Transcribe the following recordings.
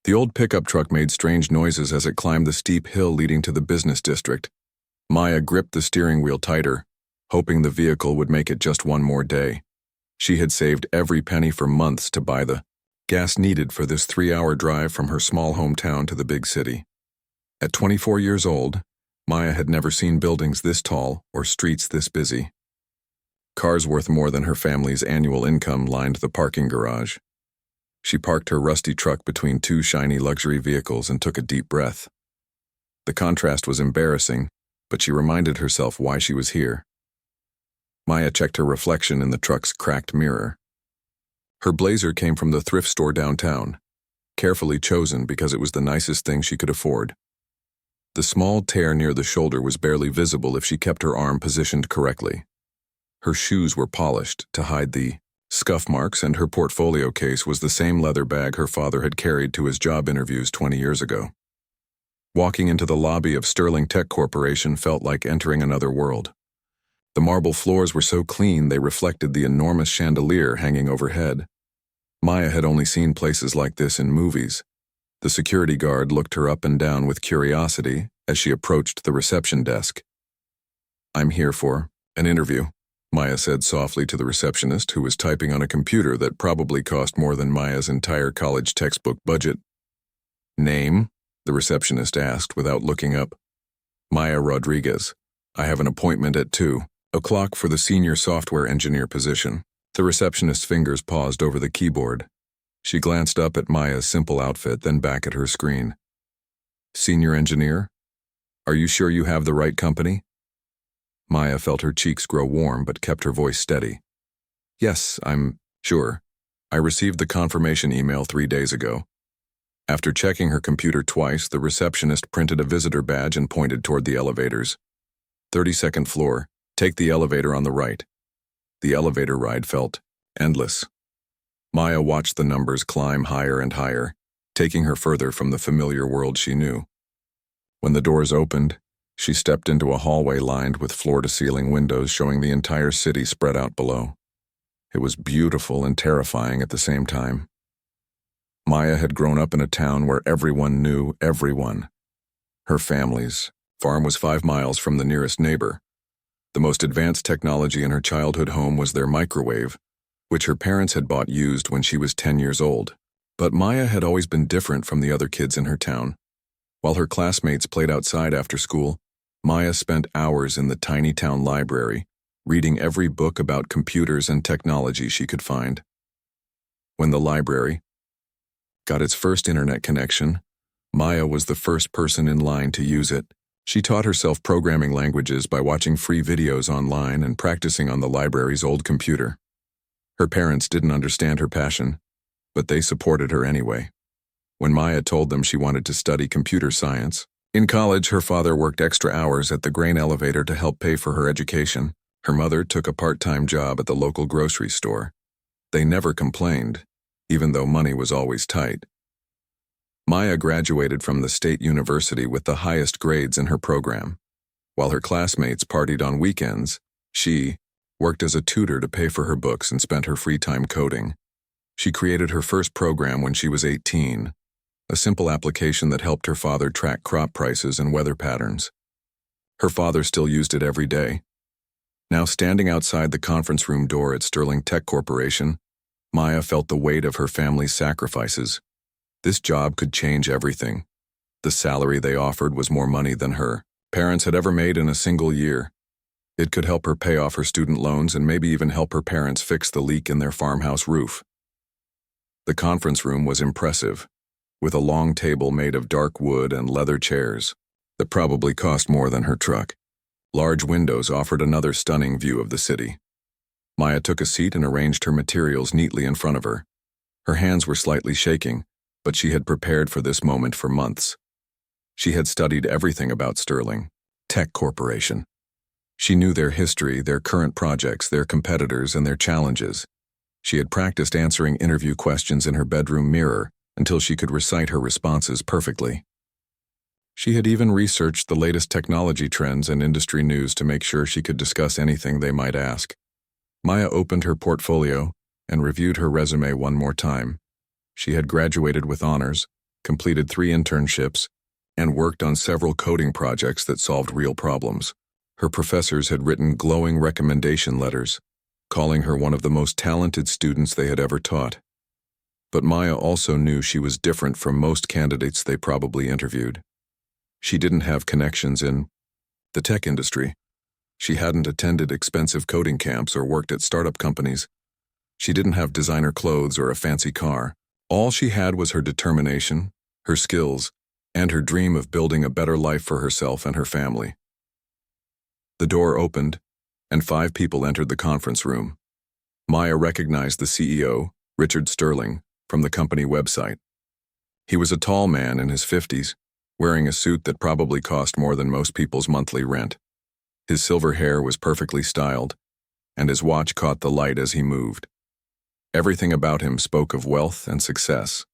The old pickup truck made strange noises as it climbed the steep hill leading to the business district. Maya gripped the steering wheel tighter, hoping the vehicle would make it just one more day. She had saved every penny for months to buy the gas needed for this 3-hour drive from her small hometown to the big city. At 24 years old, Maya had never seen buildings this tall or streets this busy. Cars worth more than her family's annual income lined the parking garage. She parked her rusty truck between two shiny luxury vehicles and took a deep breath. The contrast was embarrassing, but she reminded herself why she was here. Maya checked her reflection in the truck's cracked mirror. Her blazer came from the thrift store downtown, carefully chosen because it was the nicest thing she could afford. The small tear near the shoulder was barely visible if she kept her arm positioned correctly. Her shoes were polished to hide the scuff marks, and her portfolio case was the same leather bag her father had carried to his job interviews 20 years ago. Walking into the lobby of Sterling Tech Corporation felt like entering another world. The marble floors were so clean they reflected the enormous chandelier hanging overhead. Maya had only seen places like this in movies. The security guard looked her up and down with curiosity as she approached the reception desk. "I'm here for an interview," Maya said softly to the receptionist, who was typing on a computer that probably cost more than Maya's entire college textbook budget. "Name?" the receptionist asked without looking up. "Maya Rodriguez. I have an appointment at 2:00 for the senior software engineer position." The receptionist's fingers paused over the keyboard. She glanced up at Maya's simple outfit, then back at her screen. "Senior engineer? Are you sure you have the right company?" Maya felt her cheeks grow warm but kept her voice steady. "Yes, I'm sure. I received the confirmation email 3 days ago." After checking her computer twice, the receptionist printed a visitor badge and pointed toward the elevators. 32nd floor. Take the elevator on the right." The elevator ride felt endless. Maya watched the numbers climb higher and higher, taking her further from the familiar world she knew. When the doors opened, she stepped into a hallway lined with floor-to-ceiling windows showing the entire city spread out below. It was beautiful and terrifying at the same time. Maya had grown up in a town where everyone knew everyone. Her family's farm was 5 miles from the nearest neighbor. The most advanced technology in her childhood home was their microwave, which her parents had bought used when she was 10 years old. But Maya had always been different from the other kids in her town. While her classmates played outside after school, Maya spent hours in the tiny town library, reading every book about computers and technology she could find. When the library got its first internet connection, Maya was the first person in line to use it. She taught herself programming languages by watching free videos online and practicing on the library's old computer. Her parents didn't understand her passion, but they supported her anyway. When Maya told them she wanted to study computer science, in college her father worked extra hours at the grain elevator to help pay for her education. Her mother took a part-time job at the local grocery store. They never complained, even though money was always tight. Maya graduated from the state university with the highest grades in her program. While her classmates partied on weekends, she worked as a tutor to pay for her books and spent her free time coding. She created her first program when she was 18, a simple application that helped her father track crop prices and weather patterns. Her father still used it every day. Now standing outside the conference room door at Sterling Tech Corporation, Maya felt the weight of her family's sacrifices. This job could change everything. The salary they offered was more money than her parents had ever made in a single year. It could help her pay off her student loans and maybe even help her parents fix the leak in their farmhouse roof. The conference room was impressive, with a long table made of dark wood and leather chairs that probably cost more than her truck. Large windows offered another stunning view of the city. Maya took a seat and arranged her materials neatly in front of her. Her hands were slightly shaking, but she had prepared for this moment for months. She had studied everything about Sterling Tech Corporation. She knew their history, their current projects, their competitors, and their challenges. She had practiced answering interview questions in her bedroom mirror until she could recite her responses perfectly. She had even researched the latest technology trends and industry news to make sure she could discuss anything they might ask. Maya opened her portfolio and reviewed her resume one more time. She had graduated with honors, completed 3 internships, and worked on several coding projects that solved real problems. Her professors had written glowing recommendation letters, calling her one of the most talented students they had ever taught. But Maya also knew she was different from most candidates they probably interviewed. She didn't have connections in the tech industry. She hadn't attended expensive coding camps or worked at startup companies. She didn't have designer clothes or a fancy car. All she had was her determination, her skills, and her dream of building a better life for herself and her family. The door opened, and 5 people entered the conference room. Maya recognized the CEO, Richard Sterling, from the company website. He was a tall man in his 50s, wearing a suit that probably cost more than most people's monthly rent. His silver hair was perfectly styled, and his watch caught the light as he moved. Everything about him spoke of wealth and success.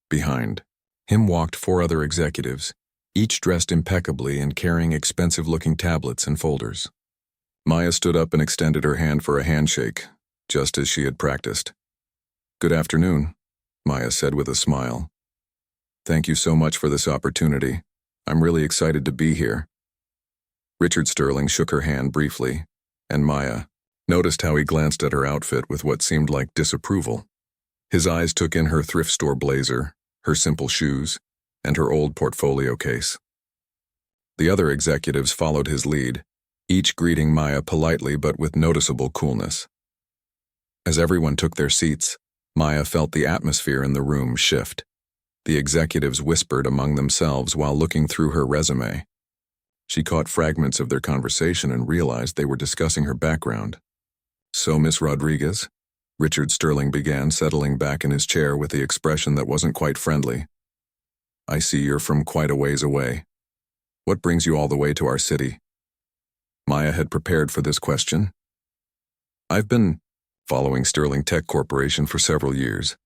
Behind him walked 4 other executives, each dressed impeccably and carrying expensive-looking tablets and folders. Maya stood up and extended her hand for a handshake, just as she had practiced. "Good afternoon," Maya said with a smile. "Thank you so much for this opportunity. I'm really excited to be here." Richard Sterling shook her hand briefly, and Maya noticed how he glanced at her outfit with what seemed like disapproval. His eyes took in her thrift store blazer, her simple shoes, and her old portfolio case. The other executives followed his lead, each greeting Maya politely but with noticeable coolness. As everyone took their seats, Maya felt the atmosphere in the room shift. The executives whispered among themselves while looking through her resume. She caught fragments of their conversation and realized they were discussing her background. "So, Miss Rodriguez," Richard Sterling began, settling back in his chair with the expression that wasn't quite friendly. "I see you're from quite a ways away. What brings you all the way to our city?" Maya had prepared for this question. "I've been following Sterling Tech Corporation for several years,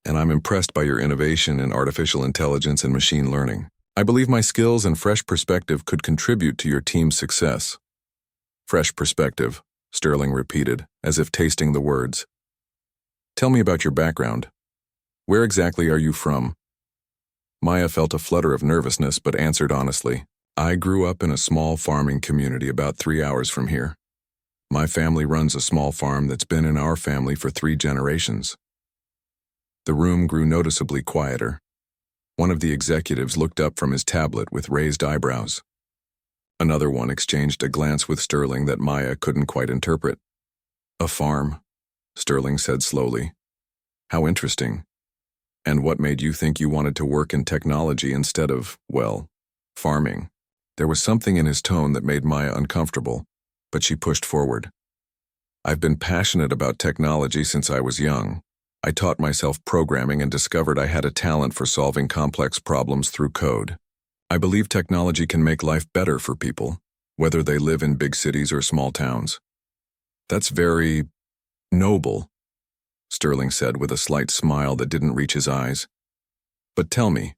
and I'm impressed by your innovation in artificial intelligence and machine learning. I believe my skills and fresh perspective could contribute to your team's success." "Fresh perspective," Sterling repeated, as if tasting the words. "Tell me about your background. Where exactly are you from?" Maya felt a flutter of nervousness but answered honestly, "I grew up in a small farming community about 3 hours from here. My family runs a small farm that's been in our family for 3 generations." The room grew noticeably quieter. One of the executives looked up from his tablet with raised eyebrows. Another one exchanged a glance with Sterling that Maya couldn't quite interpret. "A farm," Sterling said slowly. "How interesting. And what made you think you wanted to work in technology instead of, well, farming?" There was something in his tone that made Maya uncomfortable, but she pushed forward. "I've been passionate about technology since I was young. I taught myself programming and discovered I had a talent for solving complex problems through code. I believe technology can make life better for people, whether they live in big cities or small towns." "That's very noble," Sterling said with a slight smile that didn't reach his eyes. "But tell me,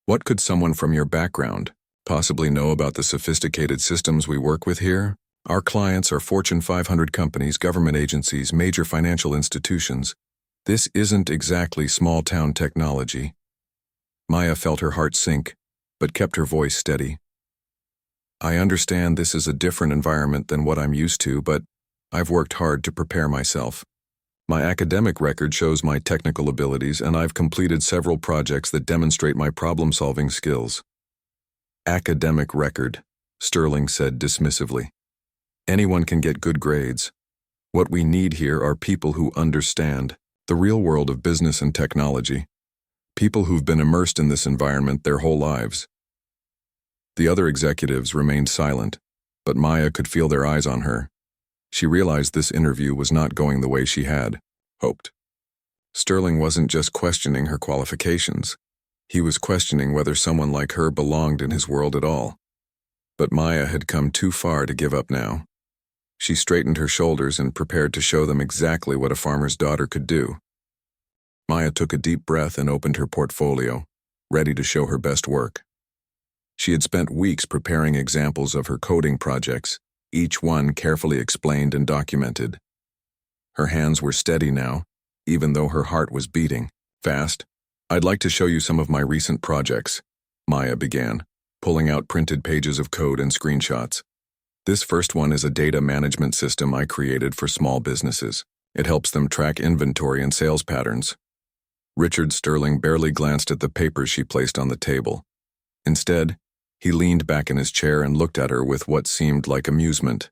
what could someone from your background possibly know about the sophisticated systems we work with here? Our clients are Fortune 500 companies, government agencies, major financial institutions. This isn't exactly small-town technology." Maya felt her heart sink, but kept her voice steady. "I understand this is a different environment than what I'm used to, but I've worked hard to prepare myself. My academic record shows my technical abilities, and I've completed several projects that demonstrate my problem-solving skills." "Academic record," Sterling said dismissively. "Anyone can get good grades. What we need here are people who understand the real world of business and technology, people who've been immersed in this environment their whole lives." The other executives remained silent, but Maya could feel their eyes on her. She realized this interview was not going the way she had hoped. Sterling wasn't just questioning her qualifications. He was questioning whether someone like her belonged in his world at all. But Maya had come too far to give up now. She straightened her shoulders and prepared to show them exactly what a farmer's daughter could do. Maya took a deep breath and opened her portfolio, ready to show her best work. She had spent weeks preparing examples of her coding projects, each one carefully explained and documented. Her hands were steady now, even though her heart was beating fast. I'd like to show you some of my recent projects, Maya began, pulling out printed pages of code and screenshots. This first one is a data management system I created for small businesses. It helps them track inventory and sales patterns. Richard Sterling barely glanced at the papers she placed on the table. Instead, he leaned back in his chair and looked at her with what seemed like amusement.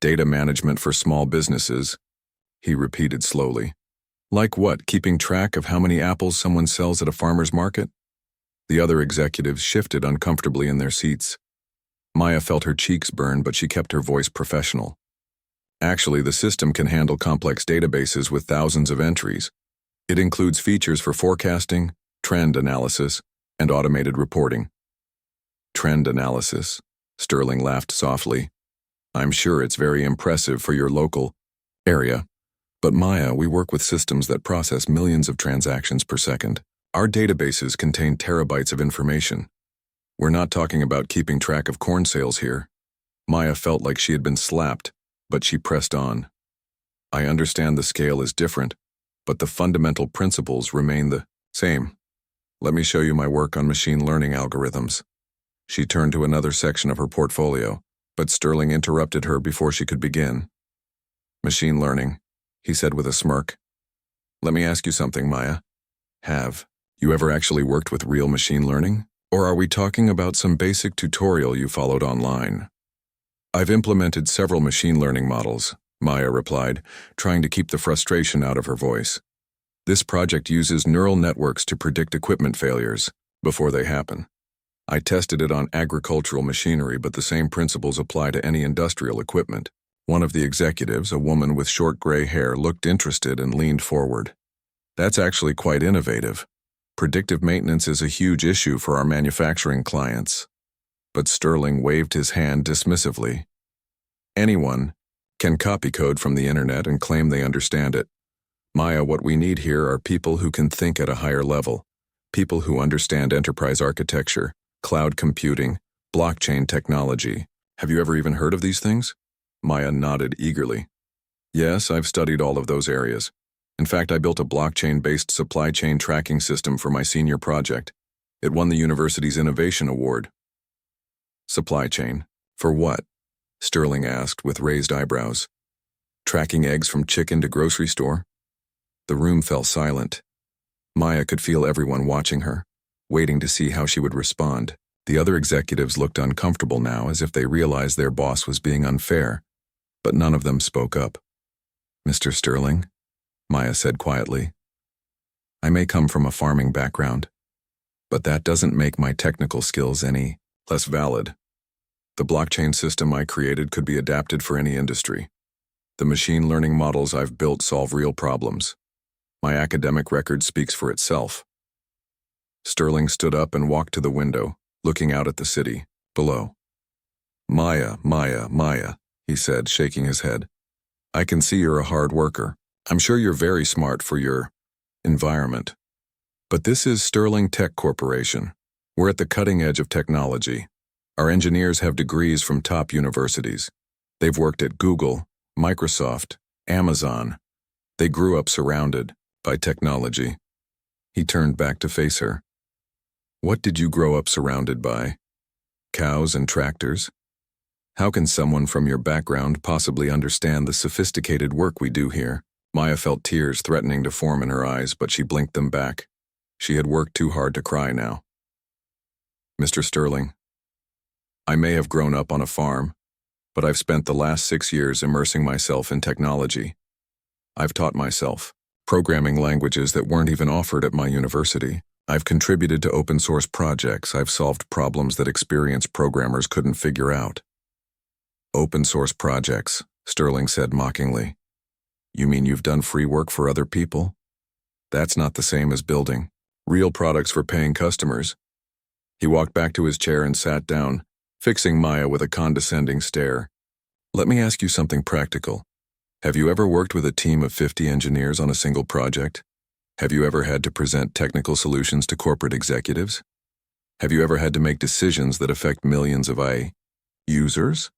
Data management for small businesses, he repeated slowly. Like what, keeping track of how many apples someone sells at a farmer's market? The other executives shifted uncomfortably in their seats. Maya felt her cheeks burn, but she kept her voice professional. Actually, the system can handle complex databases with thousands of entries. It includes features for forecasting, trend analysis, and automated reporting. Trend analysis? Sterling laughed softly. I'm sure it's very impressive for your local area. But Maya, we work with systems that process millions of transactions per second. Our databases contain terabytes of information. We're not talking about keeping track of corn sales here. Maya felt like she had been slapped, but she pressed on. I understand the scale is different, but the fundamental principles remain the same. Let me show you my work on machine learning algorithms. She turned to another section of her portfolio, but Sterling interrupted her before she could begin. Machine learning, he said with a smirk. Let me ask you something, Maya. Have you ever actually worked with real machine learning? Or are we talking about some basic tutorial you followed online? I've implemented several machine learning models, Maya replied, trying to keep the frustration out of her voice. This project uses neural networks to predict equipment failures before they happen. I tested it on agricultural machinery, but the same principles apply to any industrial equipment. One of the executives, a woman with short gray hair, looked interested and leaned forward. That's actually quite innovative. Predictive maintenance is a huge issue for our manufacturing clients. But Sterling waved his hand dismissively. Anyone can copy code from the internet and claim they understand it. Maya, what we need here are people who can think at a higher level, people who understand enterprise architecture, cloud computing, blockchain technology. Have you ever even heard of these things? Maya nodded eagerly. Yes, I've studied all of those areas. In fact, I built a blockchain-based supply chain tracking system for my senior project. It won the university's Innovation Award. Supply chain? For what? Sterling asked with raised eyebrows. Tracking eggs from chicken to grocery store? The room fell silent. Maya could feel everyone watching her, waiting to see how she would respond. The other executives looked uncomfortable now, as if they realized their boss was being unfair, but none of them spoke up. Mr. Sterling, Maya said quietly, I may come from a farming background, but that doesn't make my technical skills any less valid. The blockchain system I created could be adapted for any industry. The machine learning models I've built solve real problems. My academic record speaks for itself. Sterling stood up and walked to the window, looking out at the city below. Maya, he said, shaking his head. I can see you're a hard worker. I'm sure you're very smart for your environment. But this is Sterling Tech Corporation. We're at the cutting edge of technology. Our engineers have degrees from top universities. They've worked at Google, Microsoft, Amazon. They grew up surrounded by technology. He turned back to face her. What did you grow up surrounded by? Cows and tractors? How can someone from your background possibly understand the sophisticated work we do here? Maya felt tears threatening to form in her eyes, but she blinked them back. She had worked too hard to cry now. Mr. Sterling, I may have grown up on a farm, but I've spent the last 6 years immersing myself in technology. I've taught myself programming languages that weren't even offered at my university. I've contributed to open source projects. I've solved problems that experienced programmers couldn't figure out. Open source projects, Sterling said mockingly. You mean you've done free work for other people? That's not the same as building real products for paying customers. He walked back to his chair and sat down, fixing Maya with a condescending stare. Let me ask you something practical. Have you ever worked with a team of 50 engineers on a single project? Have you ever had to present technical solutions to corporate executives? Have you ever had to make decisions that affect millions of users?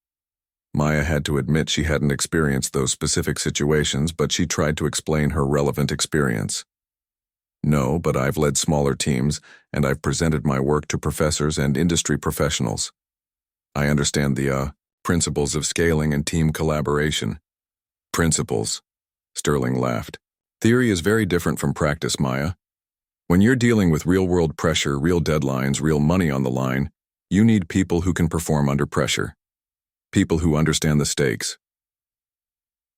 Maya had to admit she hadn't experienced those specific situations, but she tried to explain her relevant experience. No, but I've led smaller teams, and I've presented my work to professors and industry professionals. I understand the principles of scaling and team collaboration. Principles, Sterling laughed. Theory is very different from practice, Maya. When you're dealing with real-world pressure, real deadlines, real money on the line, you need people who can perform under pressure. People who understand the stakes.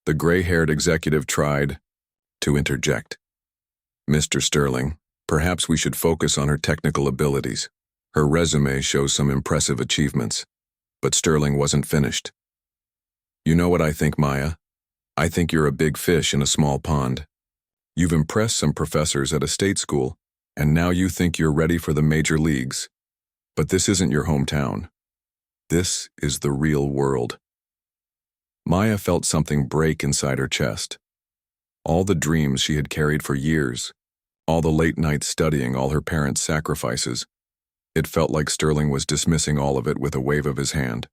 The gray-haired executive tried to interject. Mr. Sterling, perhaps we should focus on her technical abilities. Her resume shows some impressive achievements. But Sterling wasn't finished. You know what I think, Maya? I think you're a big fish in a small pond. You've impressed some professors at a state school, and now you think you're ready for the major leagues. But this isn't your hometown. This is the real world. Maya felt something break inside her chest. All the dreams she had carried for years, all the late nights studying, all her parents' sacrifices, it felt like Sterling was dismissing all of it with a wave of his hand.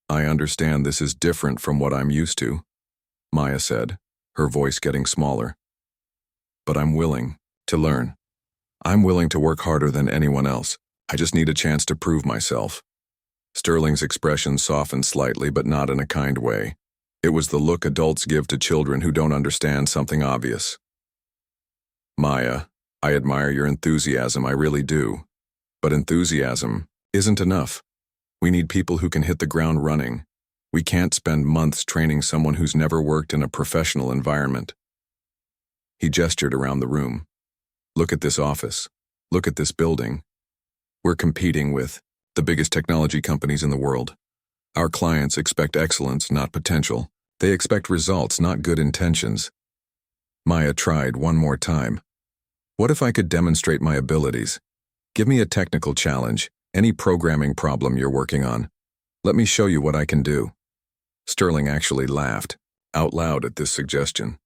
I understand this is different from what I'm used to, Maya said, her voice getting smaller. But I'm willing to learn. I'm willing to work harder than anyone else. I just need a chance to prove myself. Sterling's expression softened slightly, but not in a kind way. It was the look adults give to children who don't understand something obvious. Maya, I admire your enthusiasm, I really do. But enthusiasm isn't enough. We need people who can hit the ground running. We can't spend months training someone who's never worked in a professional environment. He gestured around the room. Look at this office. Look at this building. We're competing with the biggest technology companies in the world. Our clients expect excellence, not potential. They expect results, not good intentions. Maya tried one more time. What if I could demonstrate my abilities? Give me a technical challenge, any programming problem you're working on. Let me show you what I can do. Sterling actually laughed, out loud at this suggestion.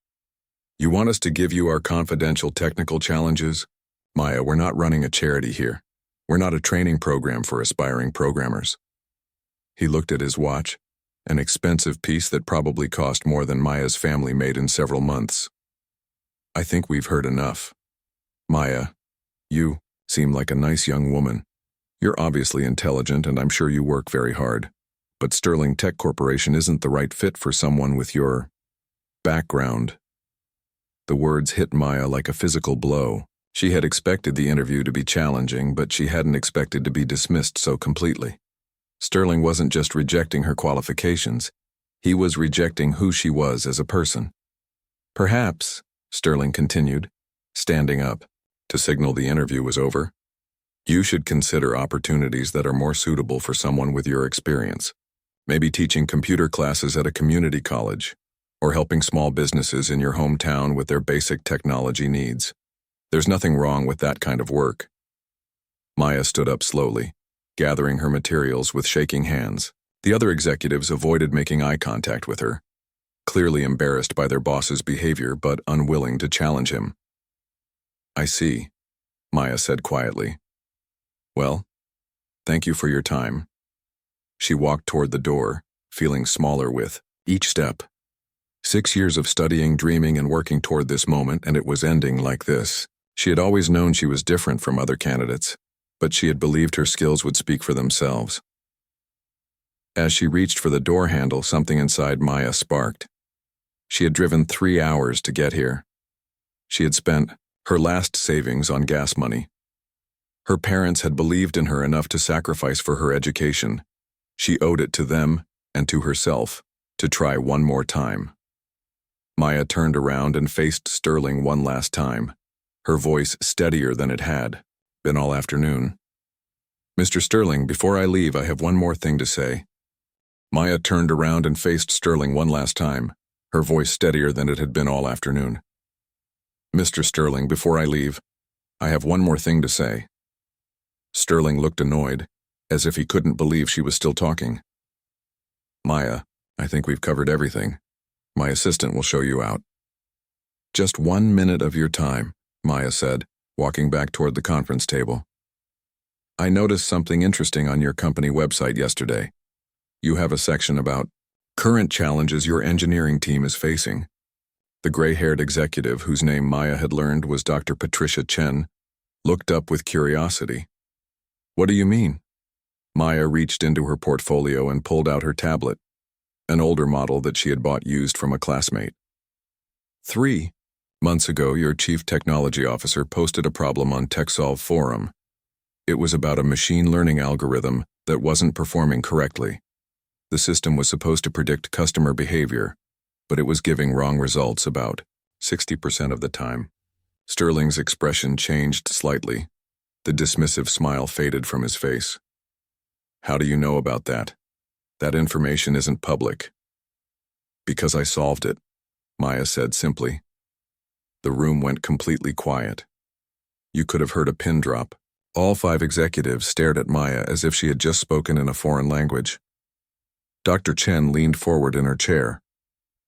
You want us to give you our confidential technical challenges? Maya, we're not running a charity here. We're not a training program for aspiring programmers. He looked at his watch, an expensive piece that probably cost more than Maya's family made in several months. I think we've heard enough. Maya, you seem like a nice young woman. You're obviously intelligent, and I'm sure you work very hard. But Sterling Tech Corporation isn't the right fit for someone with your background. The words hit Maya like a physical blow. She had expected the interview to be challenging, but she hadn't expected to be dismissed so completely. Sterling wasn't just rejecting her qualifications. He was rejecting who she was as a person. Perhaps, Sterling continued, standing up, to signal the interview was over, you should consider opportunities that are more suitable for someone with your experience. Maybe teaching computer classes at a community college, or helping small businesses in your hometown with their basic technology needs. There's nothing wrong with that kind of work. Maya stood up slowly, gathering her materials with shaking hands. The other executives avoided making eye contact with her, clearly embarrassed by their boss's behavior but unwilling to challenge him. I see, Maya said quietly. Well, thank you for your time. She walked toward the door, feeling smaller with each step. 6 years of studying, dreaming, and working toward this moment, and it was ending like this. She had always known she was different from other candidates, but she had believed her skills would speak for themselves. As she reached for the door handle, something inside Maya sparked. She had driven 3 hours to get here. She had spent her last savings on gas money. Her parents had believed in her enough to sacrifice for her education. She owed it to them and to herself to try one more time. Maya turned around and faced Sterling one last time, her voice steadier than it had been all afternoon. Mr. Sterling, before I leave, I have one more thing to say. Maya turned around and faced Sterling one last time, her voice steadier than it had been all afternoon. Mr. Sterling, before I leave, I have one more thing to say. Sterling looked annoyed, as if he couldn't believe she was still talking. Maya, I think we've covered everything. My assistant will show you out. Just 1 minute of your time, Maya said, walking back toward the conference table. I noticed something interesting on your company website yesterday. You have a section about current challenges your engineering team is facing. The gray-haired executive, whose name Maya had learned was Dr. Patricia Chen, looked up with curiosity. "What do you mean?" Maya reached into her portfolio and pulled out her tablet, an older model that she had bought used from a classmate. 3 months ago, your chief technology officer posted a problem on TechSolve forum. It was about a machine learning algorithm that wasn't performing correctly. The system was supposed to predict customer behavior, but it was giving wrong results about 60% of the time. Sterling's expression changed slightly. The dismissive smile faded from his face. "How do you know about that? That information isn't public." "Because I solved it," Maya said simply. The room went completely quiet. You could have heard a pin drop. All 5 executives stared at Maya as if she had just spoken in a foreign language. Dr. Chen leaned forward in her chair.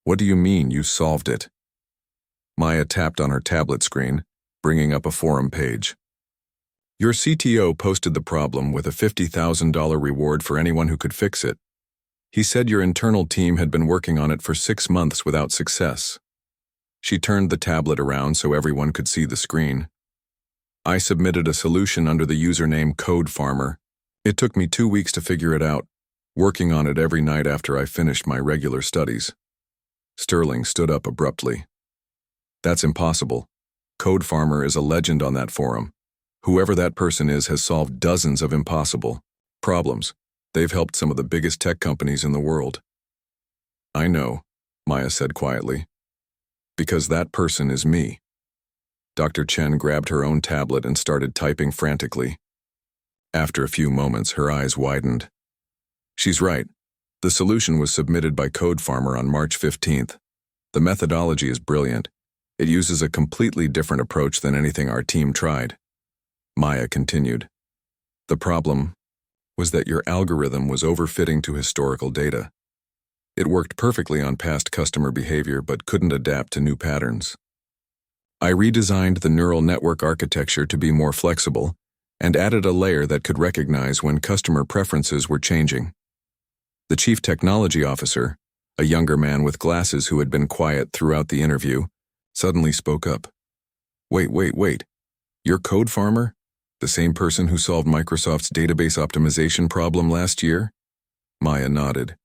"What do you mean you solved it?" Maya tapped on her tablet screen, bringing up a forum page. "Your CTO posted the problem with a $50,000 reward for anyone who could fix it. He said your internal team had been working on it for 6 months without success." She turned the tablet around so everyone could see the screen. "I submitted a solution under the username Code Farmer. It took me 2 weeks to figure it out, working on it every night after I finished my regular studies." Sterling stood up abruptly. "That's impossible. Code Farmer is a legend on that forum. Whoever that person is has solved dozens of impossible problems. They've helped some of the biggest tech companies in the world." "I know," Maya said quietly. "Because that person is me." Dr. Chen grabbed her own tablet and started typing frantically. After a few moments, her eyes widened. "She's right. The solution was submitted by Code Farmer on March 15th. The methodology is brilliant. It uses a completely different approach than anything our team tried." Maya continued. "The problem was that your algorithm was overfitting to historical data. It worked perfectly on past customer behavior but couldn't adapt to new patterns. I redesigned the neural network architecture to be more flexible and added a layer that could recognize when customer preferences were changing." The chief technology officer, a younger man with glasses who had been quiet throughout the interview, suddenly spoke up. Wait. You're Code Farmer? The same person who solved Microsoft's database optimization problem last year?" Maya nodded.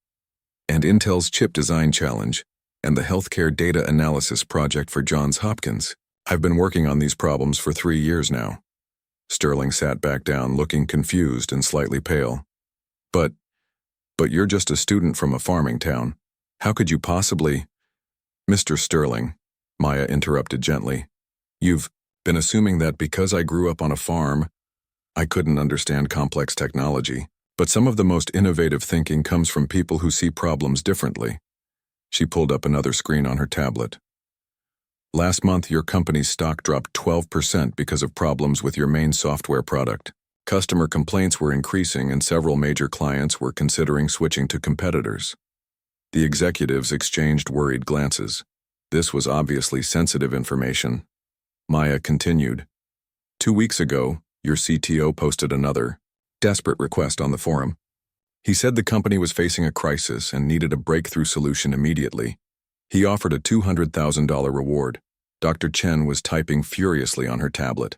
"And Intel's chip design challenge, and the healthcare data analysis project for Johns Hopkins. I've been working on these problems for 3 years now." Sterling sat back down, looking confused and slightly pale. But you're just a student from a farming town. How could you possibly—" "Mr. Sterling," Maya interrupted gently, "you've been assuming that because I grew up on a farm, I couldn't understand complex technology. But some of the most innovative thinking comes from people who see problems differently." She pulled up another screen on her tablet. "Last month, your company's stock dropped 12% because of problems with your main software product. Customer complaints were increasing and several major clients were considering switching to competitors." The executives exchanged worried glances. This was obviously sensitive information. Maya continued. 2 weeks ago, your CTO posted another desperate request on the forum. He said the company was facing a crisis and needed a breakthrough solution immediately. He offered a $200,000 reward. Dr. Chen was typing furiously on her tablet.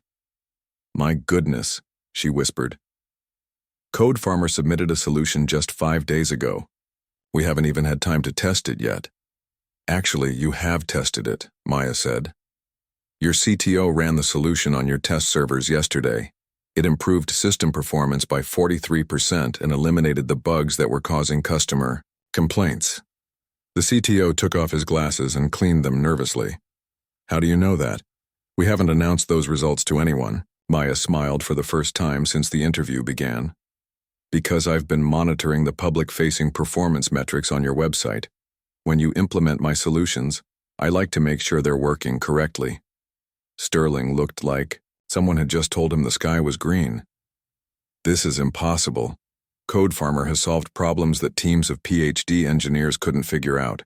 "My goodness," she whispered. "Code Farmer submitted a solution just 5 days ago. We haven't even had time to test it yet." "Actually, you have tested it," Maya said. "Your CTO ran the solution on your test servers yesterday. It improved system performance by 43% and eliminated the bugs that were causing customer complaints." The CTO took off his glasses and cleaned them nervously. "How do you know that?" "We haven't announced those results to anyone." Maya smiled for the first time since the interview began. "Because I've been monitoring the public-facing performance metrics on your website. When you implement my solutions, I like to make sure they're working correctly." Sterling looked like someone had just told him the sky was green. "This is impossible. Code Farmer has solved problems that teams of PhD engineers couldn't figure out.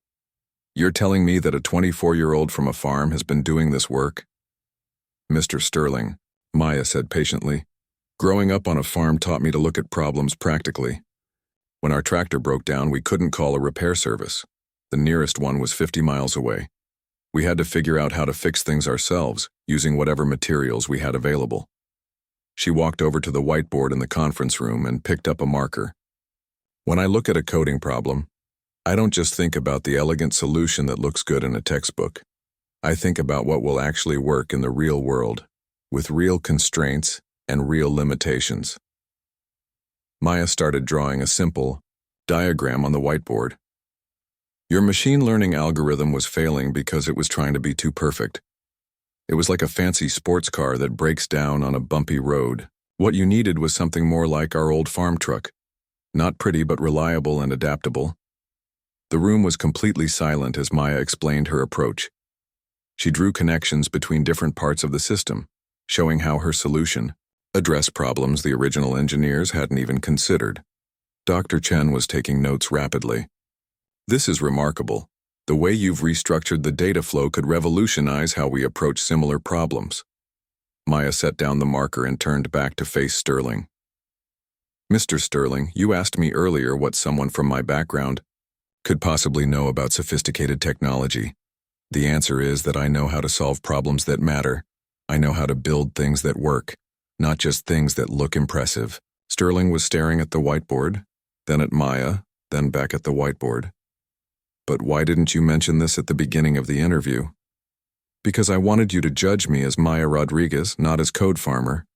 You're telling me that a 24-year-old from a farm has been doing this work?" "Mr. Sterling," Maya said patiently, "growing up on a farm taught me to look at problems practically. When our tractor broke down, we couldn't call a repair service. The nearest one was 50 miles away. We had to figure out how to fix things ourselves, using whatever materials we had available. She walked over to the whiteboard in the conference room and picked up a marker. When I look at a coding problem, I don't just think about the elegant solution that looks good in a textbook. I think about what will actually work in the real world, with real constraints and real limitations. Maya started drawing a simple diagram on the whiteboard. Your machine learning algorithm was failing because it was trying to be too perfect. It was like a fancy sports car that breaks down on a bumpy road. What you needed was something more like our old farm truck. Not pretty, but reliable and adaptable. The room was completely silent as Maya explained her approach. She drew connections between different parts of the system, showing how her solution addressed problems the original engineers hadn't even considered. Dr. Chen was taking notes rapidly. This is remarkable. The way you've restructured the data flow could revolutionize how we approach similar problems. Maya set down the marker and turned back to face Sterling. Mr. Sterling, you asked me earlier what someone from my background could possibly know about sophisticated technology. The answer is that I know how to solve problems that matter. I know how to build things that work, not just things that look impressive. Sterling was staring at the whiteboard, then at Maya, then back at the whiteboard. But why didn't you mention this at the beginning of the interview? Because I wanted you to judge me as Maya Rodriguez, not as Code Farmer,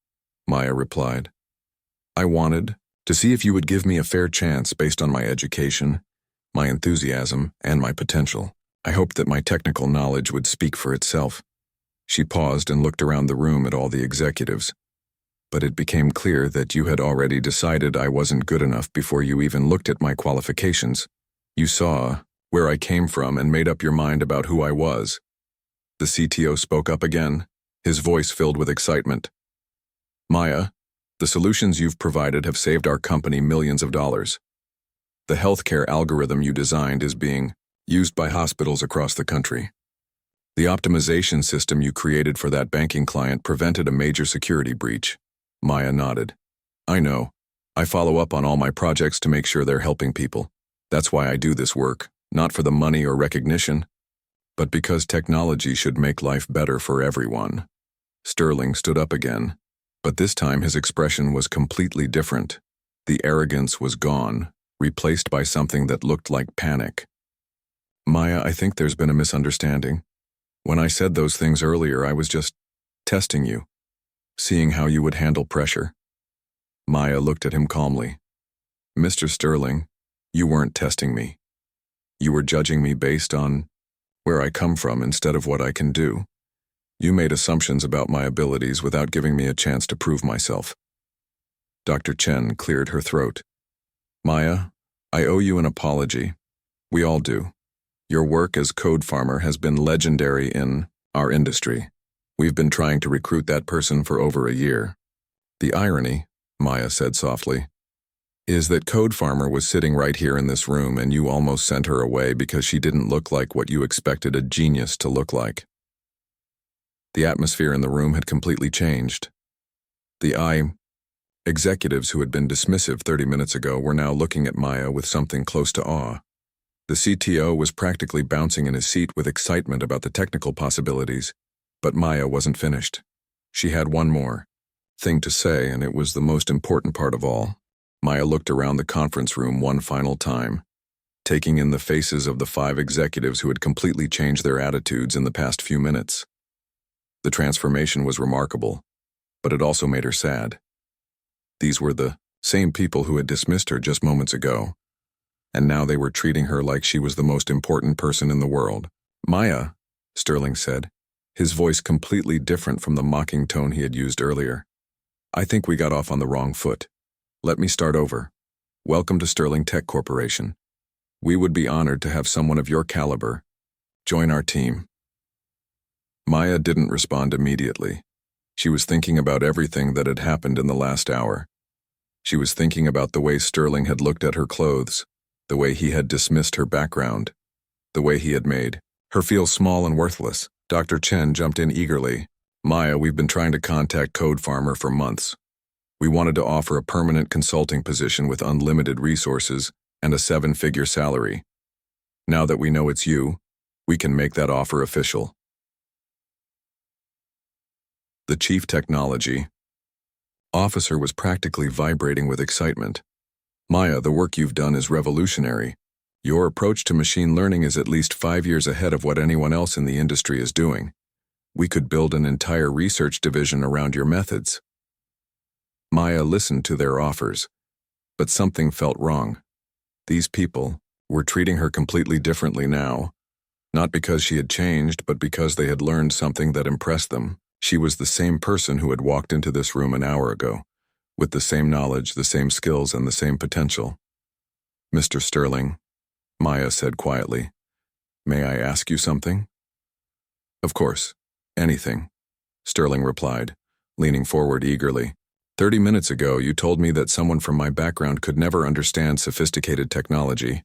Maya replied. I wanted to see if you would give me a fair chance based on my education, my enthusiasm, and my potential. I hoped that my technical knowledge would speak for itself. She paused and looked around the room at all the executives. But it became clear that you had already decided I wasn't good enough before you even looked at my qualifications. You saw where I came from and made up your mind about who I was. The CTO spoke up again, his voice filled with excitement. Maya, the solutions you've provided have saved our company millions of dollars. The healthcare algorithm you designed is being used by hospitals across the country. The optimization system you created for that banking client prevented a major security breach. Maya nodded. I know. I follow up on all my projects to make sure they're helping people. That's why I do this work, not for the money or recognition, but because technology should make life better for everyone. Sterling stood up again, but this time his expression was completely different. The arrogance was gone, replaced by something that looked like panic. Maya, I think there's been a misunderstanding. When I said those things earlier, I was just testing you, seeing how you would handle pressure. Maya looked at him calmly. Mr. Sterling, you weren't testing me. You were judging me based on where I come from instead of what I can do. You made assumptions about my abilities without giving me a chance to prove myself. Dr. Chen cleared her throat. Maya, I owe you an apology. We all do. Your work as Code Farmer has been legendary in our industry. We've been trying to recruit that person for over a year. The irony, Maya said softly, is that Code Farmer was sitting right here in this room and you almost sent her away because she didn't look like what you expected a genius to look like. The atmosphere in the room had completely changed. The executives who had been dismissive 30 minutes ago were now looking at Maya with something close to awe. The CTO was practically bouncing in his seat with excitement about the technical possibilities, but Maya wasn't finished. She had one more thing to say, and it was the most important part of all. Maya looked around the conference room one final time, taking in the faces of the 5 executives who had completely changed their attitudes in the past few minutes. The transformation was remarkable, but it also made her sad. These were the same people who had dismissed her just moments ago, and now they were treating her like she was the most important person in the world. Maya, Sterling said, his voice completely different from the mocking tone he had used earlier. I think we got off on the wrong foot. Let me start over. Welcome to Sterling Tech Corporation. We would be honored to have someone of your caliber join our team. Maya didn't respond immediately. She was thinking about everything that had happened in the last hour. She was thinking about the way Sterling had looked at her clothes, the way he had dismissed her background, the way he had made her feel small and worthless. Dr. Chen jumped in eagerly. Maya, we've been trying to contact Code Farmer for months. We wanted to offer a permanent consulting position with unlimited resources and a 7-figure salary. Now that we know it's you, We can make that offer official. The chief technology officer was practically vibrating with excitement. Maya, the work you've done is revolutionary. Your approach to machine learning is at least 5 years ahead of what anyone else in the industry is doing. We could build an entire research division around your methods. Maya listened to their offers, but something felt wrong. These people were treating her completely differently now, not because she had changed, but because they had learned something that impressed them. She was the same person who had walked into this room an hour ago, with the same knowledge, the same skills, and the same potential. "Mr. Sterling," Maya said quietly, "may I ask you something?" "Of course, anything," Sterling replied, leaning forward eagerly. 30 minutes ago, you told me that someone from my background could never understand sophisticated technology.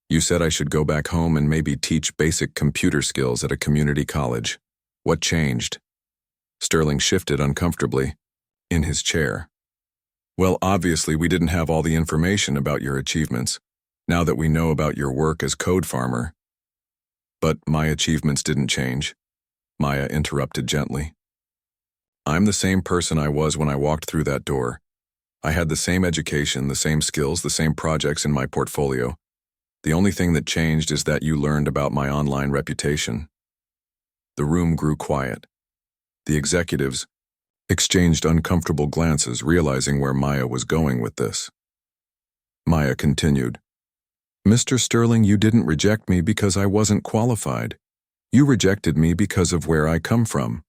You said I should go back home and maybe teach basic computer skills at a community college. What changed?" Sterling shifted uncomfortably in his chair. "Well, obviously we didn't have all the information about your achievements, now that we know about your work as code farmer." "But my achievements didn't change," Maya interrupted gently. "I'm the same person I was when I walked through that door. I had the same education, the same skills, the same projects in my portfolio. The only thing that changed is that you learned about my online reputation." The room grew quiet. The executives exchanged uncomfortable glances, realizing where Maya was going with this. Maya continued, "Mr. Sterling, you didn't reject me because I wasn't qualified. You rejected me because of where I come from.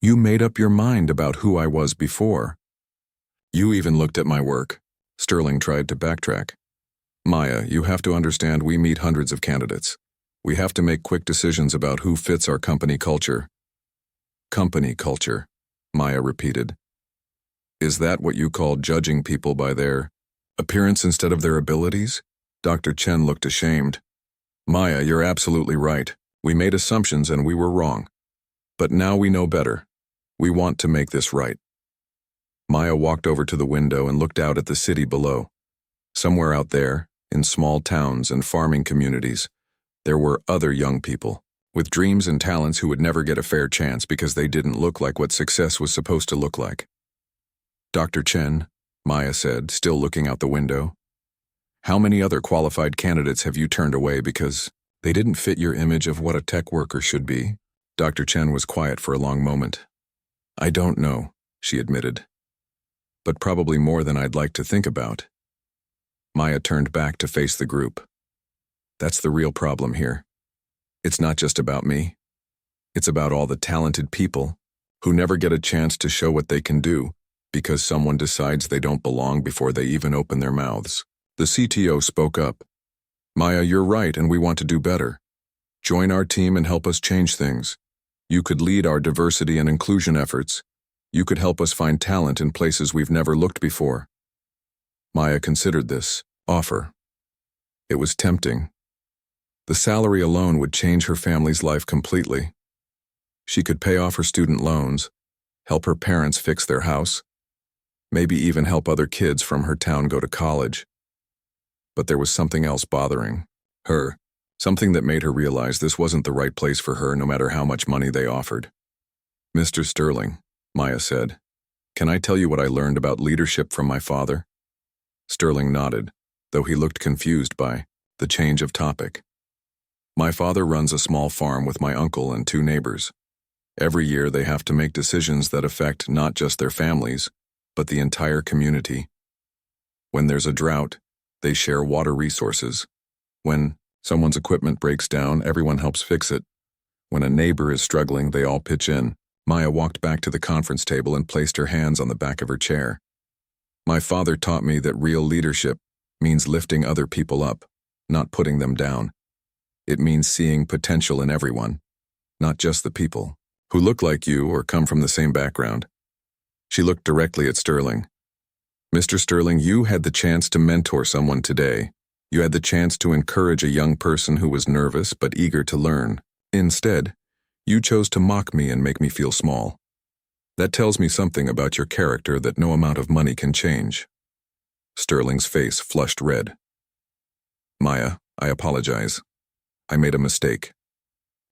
You made up your mind about who I was before. You even looked at my work." Sterling tried to backtrack. "Maya, you have to understand we meet hundreds of candidates. We have to make quick decisions about who fits our company culture." "Company culture," Maya repeated. "Is that what you call judging people by their appearance instead of their abilities?" Dr. Chen looked ashamed. "Maya, you're absolutely right. We made assumptions and we were wrong. But now we know better. We want to make this right." Maya walked over to the window and looked out at the city below. Somewhere out there, in small towns and farming communities, there were other young people with dreams and talents who would never get a fair chance because they didn't look like what success was supposed to look like. "Dr. Chen," Maya said, still looking out the window, "how many other qualified candidates have you turned away because they didn't fit your image of what a tech worker should be?" Dr. Chen was quiet for a long moment. "I don't know," she admitted. "But probably more than I'd like to think about." Maya turned back to face the group. "That's the real problem here. It's not just about me. It's about all the talented people who never get a chance to show what they can do because someone decides they don't belong before they even open their mouths." The CTO spoke up. "Maya, you're right, and we want to do better. Join our team and help us change things. You could lead our diversity and inclusion efforts. You could help us find talent in places we've never looked before." Maya considered this offer. It was tempting. The salary alone would change her family's life completely. She could pay off her student loans, help her parents fix their house, maybe even help other kids from her town go to college. But there was something else bothering her, something that made her realize this wasn't the right place for her no matter how much money they offered. "Mr. Sterling," Maya said, "can I tell you what I learned about leadership from my father?" Sterling nodded, though he looked confused by the change of topic. "My father runs a small farm with my uncle and 2 neighbors. Every year they have to make decisions that affect not just their families, but the entire community. When there's a drought, they share water resources. When someone's equipment breaks down, everyone helps fix it. When a neighbor is struggling, they all pitch in." Maya walked back to the conference table and placed her hands on the back of her chair. "My father taught me that real leadership means lifting other people up, not putting them down. It means seeing potential in everyone, not just the people who look like you or come from the same background." She looked directly at Sterling. "Mr. Sterling, you had the chance to mentor someone today. You had the chance to encourage a young person who was nervous but eager to learn. Instead, you chose to mock me and make me feel small. That tells me something about your character that no amount of money can change." Sterling's face flushed red. "Maya, I apologize. I made a mistake.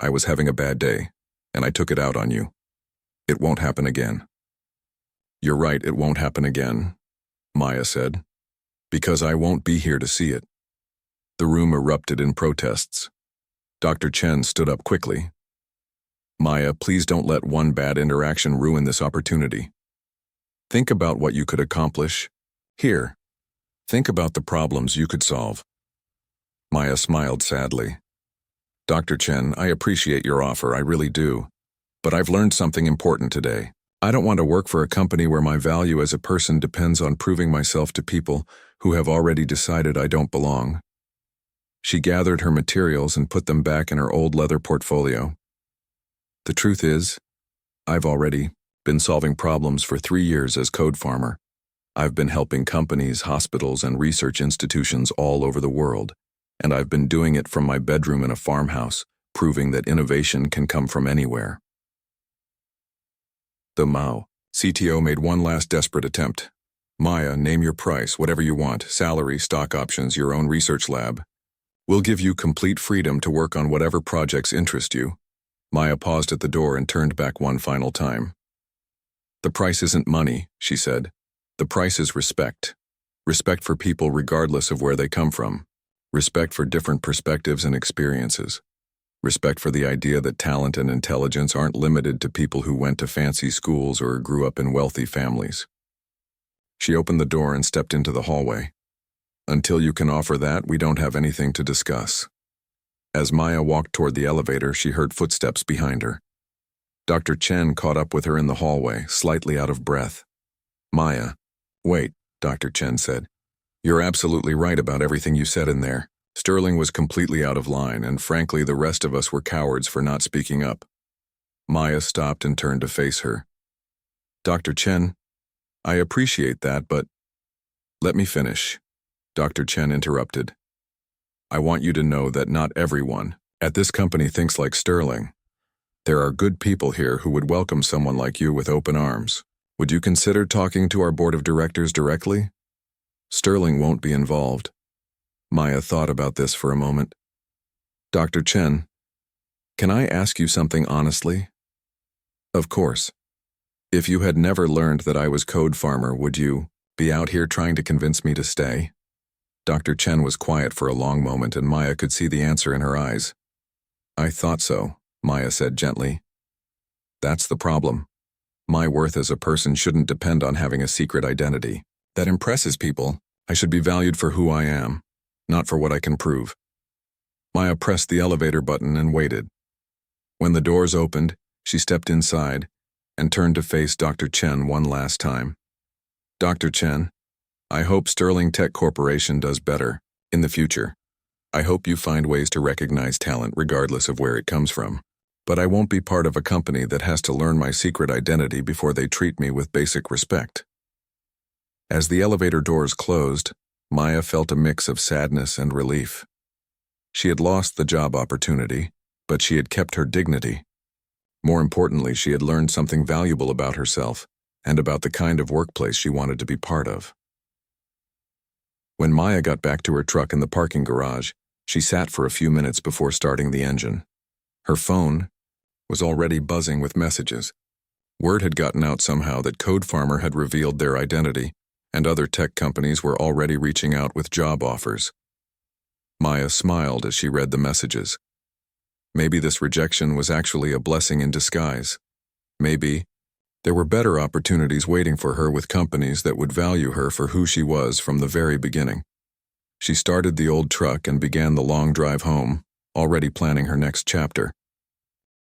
I was having a bad day, and I took it out on you. It won't happen again." "You're right, it won't happen again," Maya said, "because I won't be here to see it." The room erupted in protests. Dr. Chen stood up quickly. "Maya, please don't let one bad interaction ruin this opportunity. Think about what you could accomplish. Here, think about the problems you could solve." Maya smiled sadly. "Dr. Chen, I appreciate your offer, I really do. But I've learned something important today. I don't want to work for a company where my value as a person depends on proving myself to people who have already decided I don't belong." She gathered her materials and put them back in her old leather portfolio. "The truth is, I've already been solving problems for 3 years as code farmer. I've been helping companies, hospitals, and research institutions all over the world, and I've been doing it from my bedroom in a farmhouse, proving that innovation can come from anywhere." The Mao CTO made one last desperate attempt. "Maya, name your price, whatever you want, salary, stock options, your own research lab. We'll give you complete freedom to work on whatever projects interest you." Maya paused at the door and turned back one final time. "The price isn't money," she said. "The price is respect. Respect for people regardless of where they come from. Respect for different perspectives and experiences. Respect for the idea that talent and intelligence aren't limited to people who went to fancy schools or grew up in wealthy families." She opened the door and stepped into the hallway. "Until you can offer that, we don't have anything to discuss." As Maya walked toward the elevator, she heard footsteps behind her. Dr. Chen caught up with her in the hallway, slightly out of breath. "Maya." "Wait," Dr. Chen said. "You're absolutely right about everything you said in there. Sterling was completely out of line, and frankly, the rest of us were cowards for not speaking up." Maya stopped and turned to face her. "Dr. Chen, I appreciate that, but—" "Let me finish," Dr. Chen interrupted. "I want you to know that not everyone at this company thinks like Sterling. There are good people here who would welcome someone like you with open arms. Would you consider talking to our board of directors directly? Sterling won't be involved." Maya thought about this for a moment. "Dr. Chen, can I ask you something honestly?" "Of course. If you had never learned that I was code farmer, would you be out here trying to convince me to stay?" Dr. Chen was quiet for a long moment, and Maya could see the answer in her eyes. "I thought so," Maya said gently. "That's the problem. My worth as a person shouldn't depend on having a secret identity. That impresses people. I should be valued for who I am, not for what I can prove." Maya pressed the elevator button and waited. When the doors opened, she stepped inside and turned to face Dr. Chen one last time. "Dr. Chen, I hope Sterling Tech Corporation does better in the future. I hope you find ways to recognize talent regardless of where it comes from. But I won't be part of a company that has to learn my secret identity before they treat me with basic respect." As the elevator doors closed, Maya felt a mix of sadness and relief. She had lost the job opportunity, but she had kept her dignity. More importantly, she had learned something valuable about herself and about the kind of workplace she wanted to be part of. When Maya got back to her truck in the parking garage, she sat for a few minutes before starting the engine. Her phone was already buzzing with messages. Word had gotten out somehow that Code Farmer had revealed their identity, and other tech companies were already reaching out with job offers. Maya smiled as she read the messages. Maybe this rejection was actually a blessing in disguise. Maybe there were better opportunities waiting for her with companies that would value her for who she was from the very beginning. She started the old truck and began the long drive home, already planning her next chapter.